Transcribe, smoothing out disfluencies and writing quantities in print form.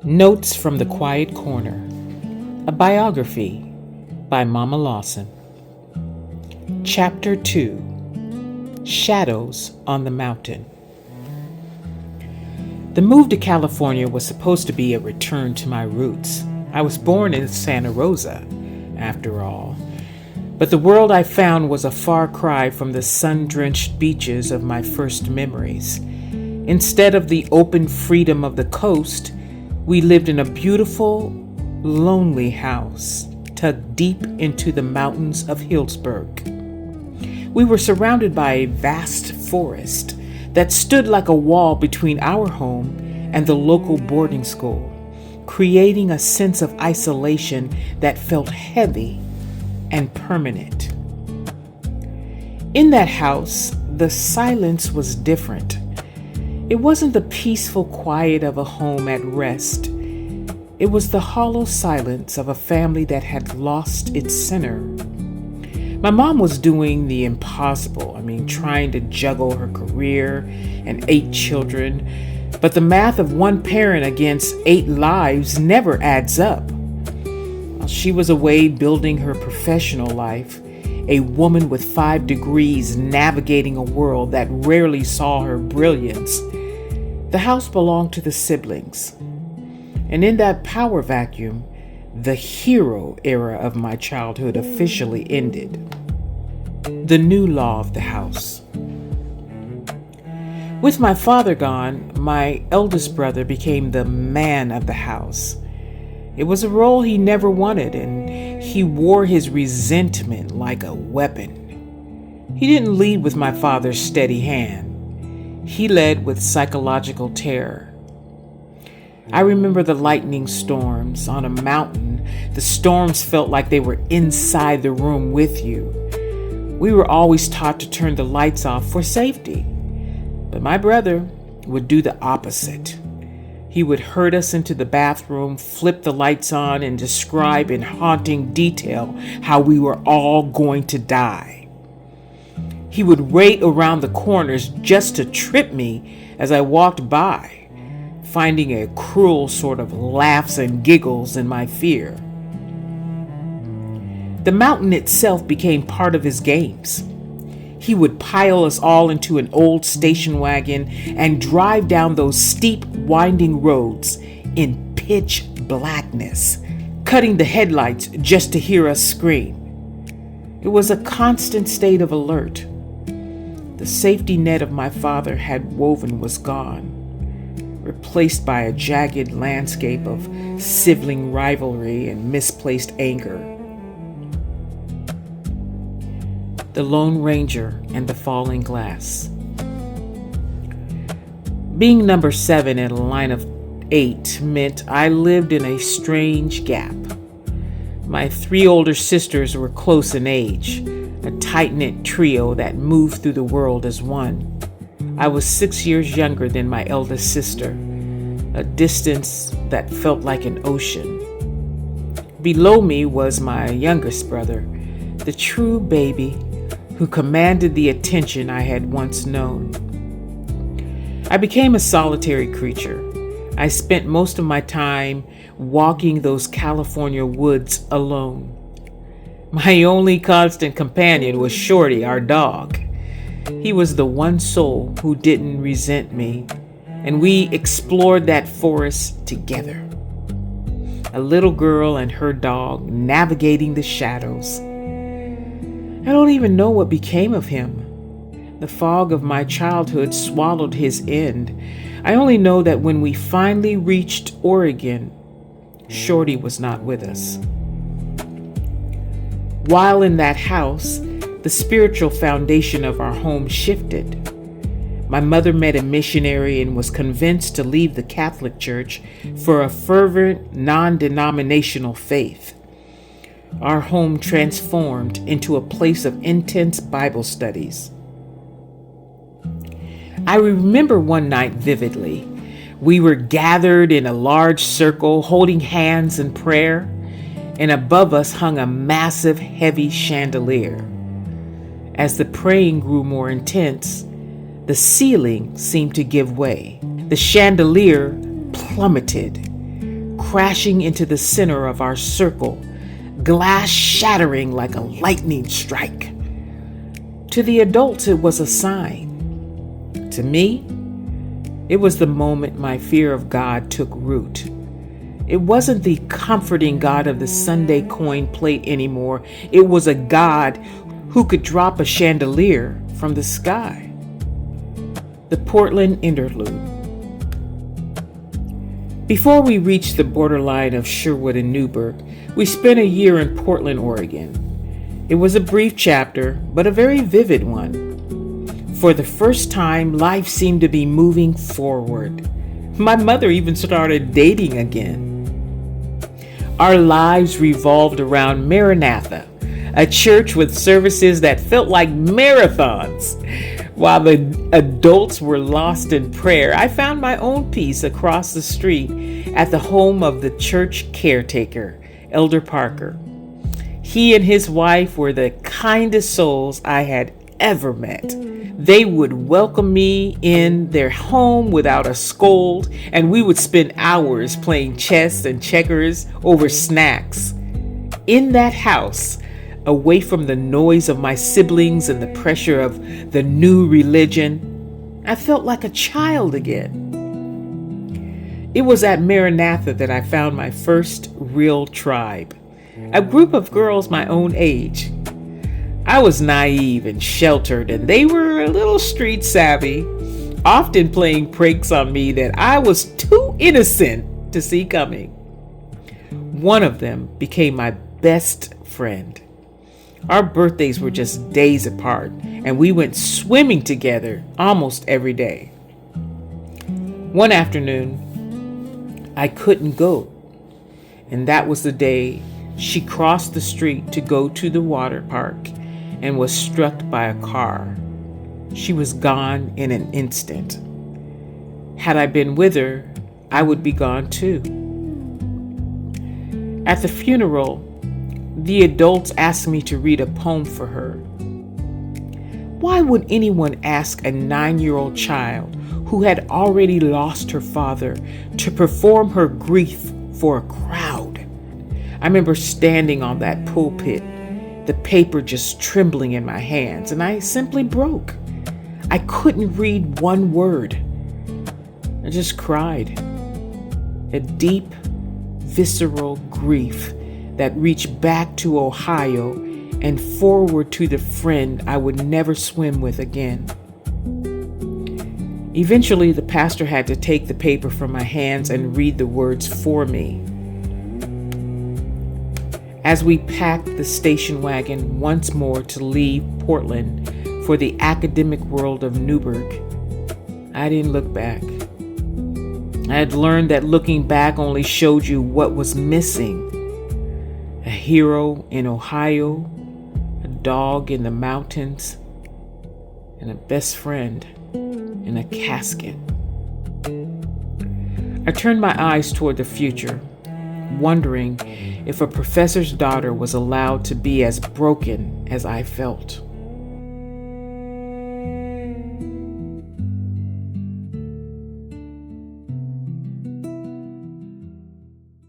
Notes from the Quiet Corner, a biography by Mama Lawson. Chapter 2, Shadows on the Mountain. The move to California was supposed to be a return to my roots. I was born in Santa Rosa, after all. But the world I found was a far cry from the sun-drenched beaches of my first memories. Instead of the open freedom of the coast, we lived in a beautiful, lonely house tucked deep into the mountains of Healdsburg. We were surrounded by a vast forest that stood like a wall between our home and the local boarding school, creating a sense of isolation that felt heavy and permanent. In that house, the silence was different. It wasn't the peaceful quiet of a home at rest. It was the hollow silence of a family that had lost its center. My mom was doing the impossible, trying to juggle her career and 8 children, but the math of one parent against 8 lives never adds up. While she was away building her professional life, a woman with 5 degrees navigating a world that rarely saw her brilliance, the house belonged to the siblings. And in that power vacuum, the hero era of my childhood officially ended. The new law of the house. With my father gone, my eldest brother became the man of the house. It was a role he never wanted, and he wore his resentment like a weapon. He didn't lead with my father's steady hand. He led with psychological terror. I remember the lightning storms on a mountain. The storms felt like they were inside the room with you. We were always taught to turn the lights off for safety. But my brother would do the opposite. He would herd us into the bathroom, flip the lights on, and describe in haunting detail how we were all going to die. He would rate around the corners just to trip me as I walked by, finding a cruel sort of laughs and giggles in my fear. The mountain itself became part of his games. He would pile us all into an old station wagon and drive down those steep, winding roads in pitch blackness, cutting the headlights just to hear us scream. It was a constant state of alert. The safety net of my father had woven was gone, replaced by a jagged landscape of sibling rivalry and misplaced anger. The Lone Ranger and the Falling Glass. Being number 7 in a line of 8 meant I lived in a strange gap. My 3 older sisters were close in age, a tight-knit trio that moved through the world as one. I was 6 years younger than my eldest sister, a distance that felt like an ocean. Below me was my youngest brother, the true baby who commanded the attention I had once known. I became a solitary creature. I spent most of my time walking those California woods alone. My only constant companion was Shorty, our dog. He was the one soul who didn't resent me, and we explored that forest together. A little girl and her dog navigating the shadows. I don't even know what became of him. The fog of my childhood swallowed his end. I only know that when we finally reached Oregon, Shorty was not with us. While in that house, the spiritual foundation of our home shifted. My mother met a missionary and was convinced to leave the Catholic Church for a fervent, non-denominational faith. Our home transformed into a place of intense Bible studies. I remember one night vividly. We were gathered in a large circle, holding hands in prayer, and above us hung a massive, heavy chandelier. As the praying grew more intense, the ceiling seemed to give way. The chandelier plummeted, crashing into the center of our circle, glass shattering like a lightning strike. To the adults, it was a sign. To me, it was the moment my fear of God took root. It wasn't the comforting God of the Sunday coin plate anymore. It was a God who could drop a chandelier from the sky. The Portland Interlude. Before we reached the borderline of Sherwood and Newburgh, we spent a year in Portland, Oregon. It was a brief chapter, but a very vivid one. For the first time, life seemed to be moving forward. My mother even started dating again. Our lives revolved around Maranatha, a church with services that felt like marathons. While the adults were lost in prayer, I found my own peace across the street at the home of the church caretaker, Elder Parker. He and his wife were the kindest souls I had ever met. They would welcome me in their home without a scold, and we would spend hours playing chess and checkers over snacks. In that house, away from the noise of my siblings and the pressure of the new religion, I felt like a child again. It was at Maranatha that I found my first real tribe, a group of girls my own age. I was naive and sheltered, and they were a little street savvy, often playing pranks on me that I was too innocent to see coming. One of them became my best friend. Our birthdays were just days apart, and we went swimming together almost every day. One afternoon, I couldn't go, and that was the day she crossed the street to go to the water park and was struck by a car. She was gone in an instant. Had I been with her, I would be gone too. At the funeral, the adults asked me to read a poem for her. Why would anyone ask a 9-year-old child who had already lost her father to perform her grief for a crowd? I remember standing on that pulpit, the paper just trembling in my hands, and I simply broke. I couldn't read one word. I just cried. A deep, visceral grief that reached back to Ohio and forward to the friend I would never swim with again. Eventually, the pastor had to take the paper from my hands and read the words for me. As we packed the station wagon once more to leave Portland for the academic world of Newburgh, I didn't look back. I had learned that looking back only showed you what was missing. A hero in Ohio, a dog in the mountains, and a best friend in a casket. I turned my eyes toward the future, wondering if a professor's daughter was allowed to be as broken as I felt.